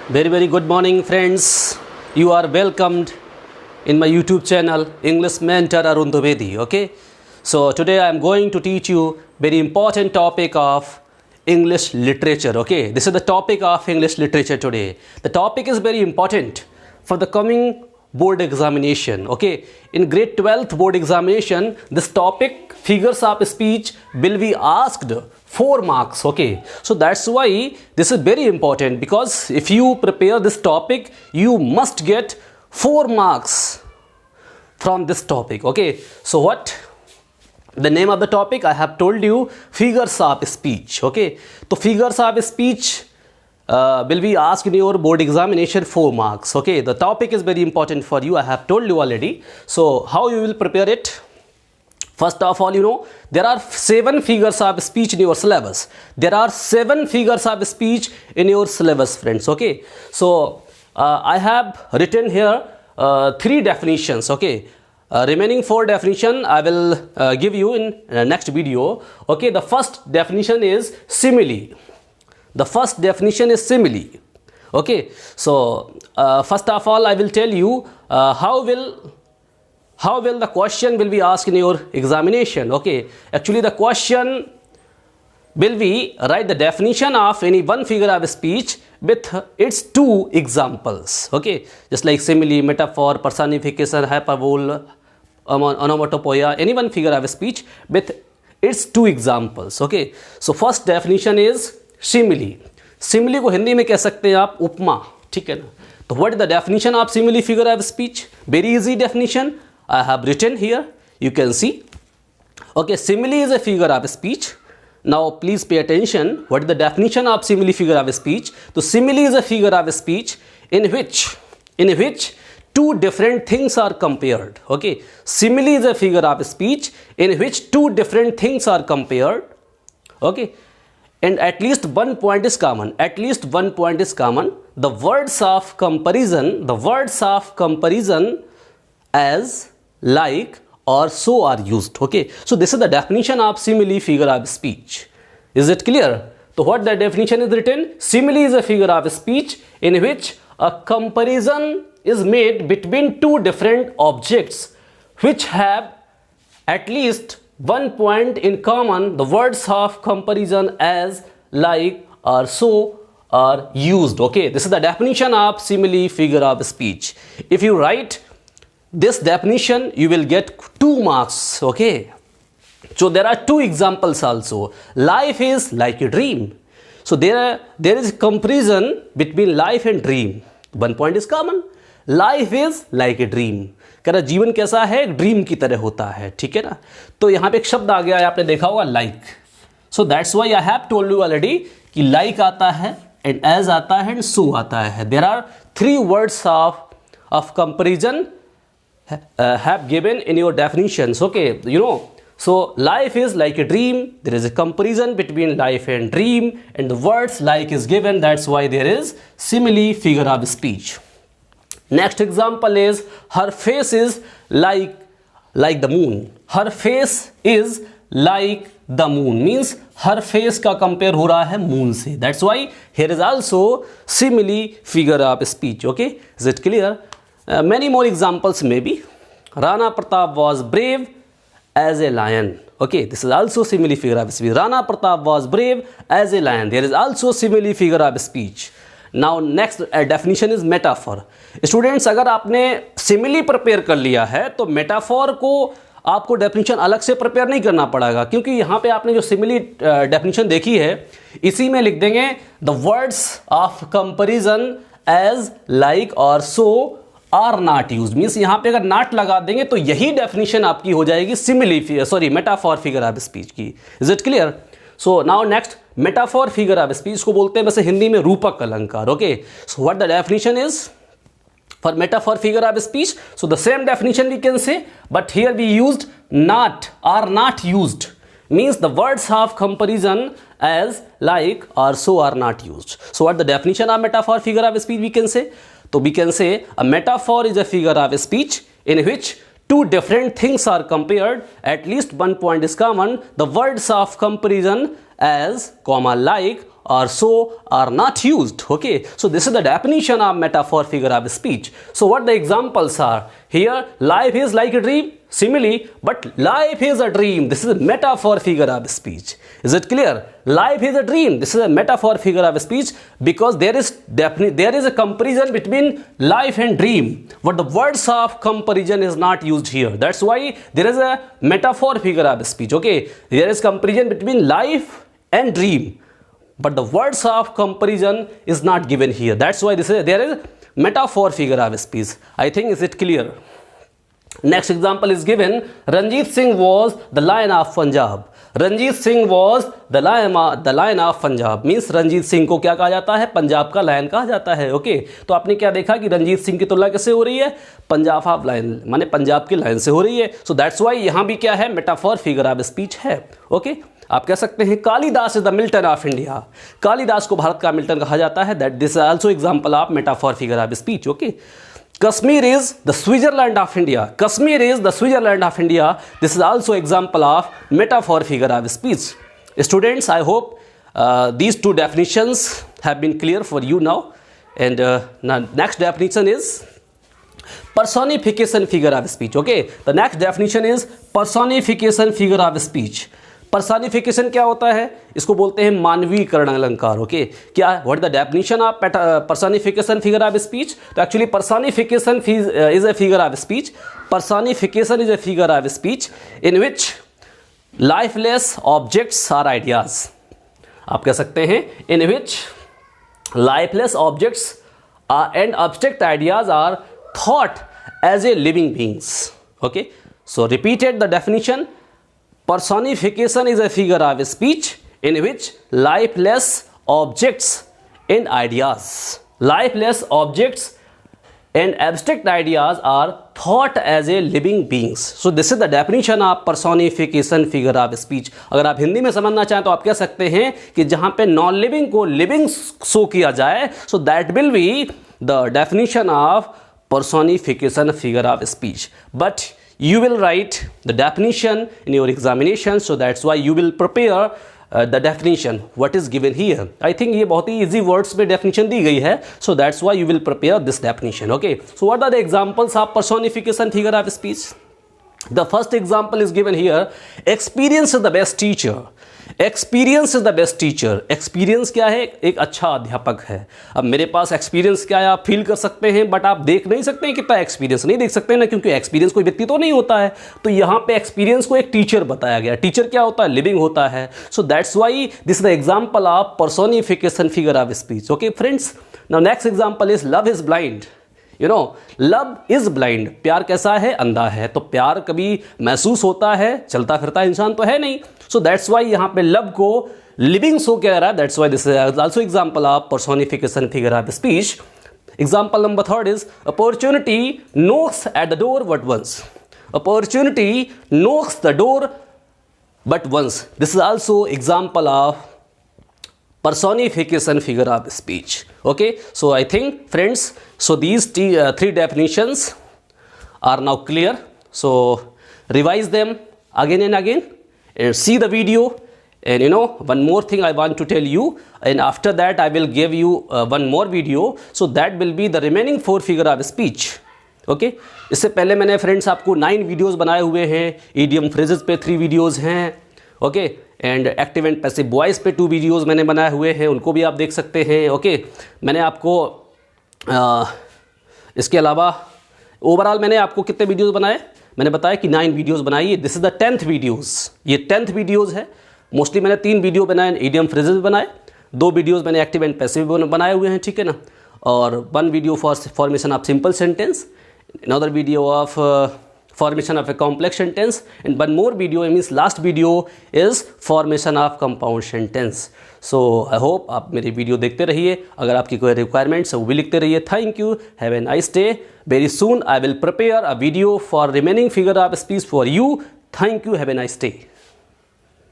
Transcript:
Very good morning, friends. You are welcomed in my YouTube channel, English Mentor Arun Dwivedi. Okay, so today I am going to teach you very important topic of English literature. Okay, this is the topic of English literature today. The topic is very important for the coming board examination. Okay, in grade 12th board examination, this topic figures of speech will be asked 4 marks. Okay, so that's why this is very important, because if you prepare this topic, you must get 4 marks from this topic. Okay, so what the name of the topic? I have told you, figures of speech. Okay, so figures of speech will be asked in your board examination 4 marks. Okay, the topic is very important for you, I have told you already. So how you will prepare it? First of all, you know, there are 7 figures of speech in your syllabus. There are 7 figures of speech in your syllabus, friends. Okay, so I have written here 3 definitions. Okay, remaining 4 definition I will give you in next video. Okay, the first definition is simile. The first definition is simile. Okay, so first of all, I will tell you how will the question will be asked in your examination. Okay, actually the question will be write the definition of any one figure of speech with its 2 examples. Okay, just like simile, metaphor, personification, hyperbole, onomatopoeia, any one figure of speech with its 2 examples. Okay, so first definition is simile. Simile को हिंदी में कह सकते हैं आप उपमा, ठीक है ना. तो what is the definition of simile figure of speech? Very easy definition I have written here, you can see. Okay, simile is a figure of speech. Now please pay attention, what is the definition of simile figure of speech? So simile is a figure of speech in which 2 different things are compared. Okay, simile is a figure of speech in which 2 different things are compared. Okay, and at least one point is common. At least one point is common. The words of comparison as, like, or so are used. Okay, so this is the definition of simile figure of speech. Is it clear? So what the definition is written? Simile is a figure of speech in which a comparison is made between 2 different objects which have at least one point in common. The words of comparison as, like, or so are used. Okay, this is the definition of simile figure of speech. If you write this definition, you will get 2 marks. Okay, so there are 2 examples also. Life is like a dream. So there is comparison between life and dream. One point is common. Life is like a dream. कह रहा जीवन कैसा है, एक dream की तरह होता है, ठीक है ना. तो यहाँ पे एक शब्द आ गया है, आपने देखा होगा, like. So that's why I have told you already कि लाइक आता है एंड एज आता है एंड सो आता है. There are 3 words of comparison have given in your definitions. Okay, you know, so life is like a dream. There is a comparison between life and dream, and the words like is given. That's why there is simile figure of speech. Next example is her face is like the moon. Her face is like the moon means her face का compare हो रहा है moon से. That's why here is also simile figure of speech. Okay, is it clear? Many more examples may be. Rana Pratap was brave as a lion. Okay, this is also simile figure of speech. Rana Pratap was brave as a lion. There is also simile figure of speech. Now next definition is metaphor. Students, अगर आपने simile prepare कर लिया है तो metaphor को आपको definition अलग से prepare नहीं करना पड़ेगा, क्योंकि यहाँ पे आपने जो simile definition देखी है इसी में लिख देंगे the words of comparison as, like or so are not used. Means यहाँ पे अगर नॉट लगा देंगे तो यही डेफिनेशन आपकी हो जाएगी simile metaphor figure of speech की. Is it clear? So now next metaphor figure of speech को बोलते हैं वैसे हिंदी में रूपक अलंकार. Okay, so what the definition is for metaphor figure of speech? So the same definition we can say, but here we used not, are not used. means the words of comparison as, like or so are not used. So what the definition of metaphor figure of speech we can say? So we can say a metaphor is a figure of speech in which 2 different things are compared, at least one point is common. The words of comparison as, like or so are not used. Okay, so this is the definition of metaphor, figure of speech. So what the examples are here? Life is like a dream, simile, but life is a dream. This is a metaphor, figure of speech. Is it clear? Life is a dream. This is a metaphor, figure of speech, because there is a comparison between life and dream, but the words of comparison is not used here. That's why there is a metaphor, figure of speech. Okay, there is comparison between life and dream, but the words of comparison is not given here. That's why there is metaphor, figure of speech. I think, is it clear? Next example is given. Ranjit Singh was the lion of Punjab. Ranjit Singh was the lion of Punjab. Means Ranjit Singh को क्या कहा जाता है? पंजाब का lion कहा जाता है. Okay, तो आपने क्या देखा कि रंजीत सिंह की तुलना कैसे हो रही है? पंजाब ऑफ लायन, माने पंजाब के लायन से हो रही है. सो दैट्स वाई यहाँ भी क्या है? मेटाफॉर, फिगर ऑफ स्पीच है. ओके, आप कह सकते हैं Kalidas is the Milton of India. Kalidas को भारत का मिल्टन कहा जाता है. That this is also example of metaphor, figure of speech. Okay, Kashmir is the Switzerland of India. Kashmir is the Switzerland of India. This is also example of metaphor, figure of speech. Students, I hope these two definitions have been clear for you now. And now next definition is personification, figure of speech. Okay, the next definition is personification, figure of speech. Personification क्या होता है? इसको बोलते हैं मानवीकरण अलंकार. ओके, क्या what the definition of personification, figure of speech? तो actually personification is a figure of speech. Personification is a figure of speech in which lifeless objects are ideas. आप कह सकते हैं in which lifeless objects and abstract ideas are thought as a living beings. Okay, so repeated the definition. Personification is a figure of speech in which lifeless objects and ideas, lifeless objects and abstract ideas are thought as a living beings. So this is the definition of personification, figure of speech. अगर आप हिंदी में समझना चाहें तो आप कह सकते हैं कि जहाँ पे नॉन लिविंग को लिविंग शो किया जाए, so that will be the definition of personification, figure of speech. But you will write the definition in your examination, so that's why you will prepare the definition what is given here. I think ये बहुत ही easy words में definition दी गई है, so that's why you will prepare this definition. Okay, so what are the examples of personification, figure of speech? The first example is given here. Experience is the best teacher. Experience is the best teacher. Experience क्या है? एक अच्छा अध्यापक है. अब मेरे पास experience क्या है आप फील कर सकते हैं, बट आप देख नहीं सकते हैं कितना एक्सपीरियंस नहीं देख सकते हैं ना, क्योंकि एक्सपीरियंस कोई व्यक्ति तो नहीं होता है. तो यहाँ पे एक्सपीरियंस को एक टीचर बताया गया. टीचर क्या होता है? लिविंग होता है. So that's why this is the example of personification, figure of speech. Okay friends, now next example is love is blind. You know, love is blind. प्यार कैसा है? अंधा है. तो प्यार कभी महसूस होता है? चलता फिरता इंसान तो है नहीं. सो दैट्स वाई यहाँ पे लव को लिविंग शो कह रहा है. That's why this is also example of personification, figure of speech. Example number third is opportunity knocks at the door but once. Opportunity knocks the door but once. This is also example of personification, figure of speech. Okay, so I think friends, so these three definitions are now clear. So revise them again and again and see the video. And you know, one more thing I want to tell you, and after that I will give you one more video, so that will be the remaining 4 figure of speech. Okay, इससे पहले मैंने friends आपको 9 videos बनाए हुए हैं. Idiom phrases पे 3 videos हैं. Okay, and active and passive voice पे 2 वीडियोस मैंने बनाए हुए हैं, उनको भी आप देख सकते हैं. ओके, मैंने आपको इसके अलावा ओवरऑल मैंने आपको कितने वीडियोस बनाए? मैंने बताया कि 9 वीडियोस बनाई. This is the 10th videos. ये 10th वीडियोस है. मोस्टली मैंने 3 वीडियो बनाए, ईडियम फ्रेजेस बनाए, 2 वीडियोस मैंने एक्टिव एंड पैसिव बनाए हुए हैं, ठीक है ना, और 1 video for formation of simple sentence, another video of formation of a complex sentence, and one more video, means last video is formation of compound sentence. So I hope आप मेरी video देखते रहिए. अगर आपकी कोई रिक्वायरमेंट्स है वो भी लिखते रहिए. Thank you, have a nice day. Very soon I will prepare a video for remaining figure of speech for you. Thank you, have a nice day.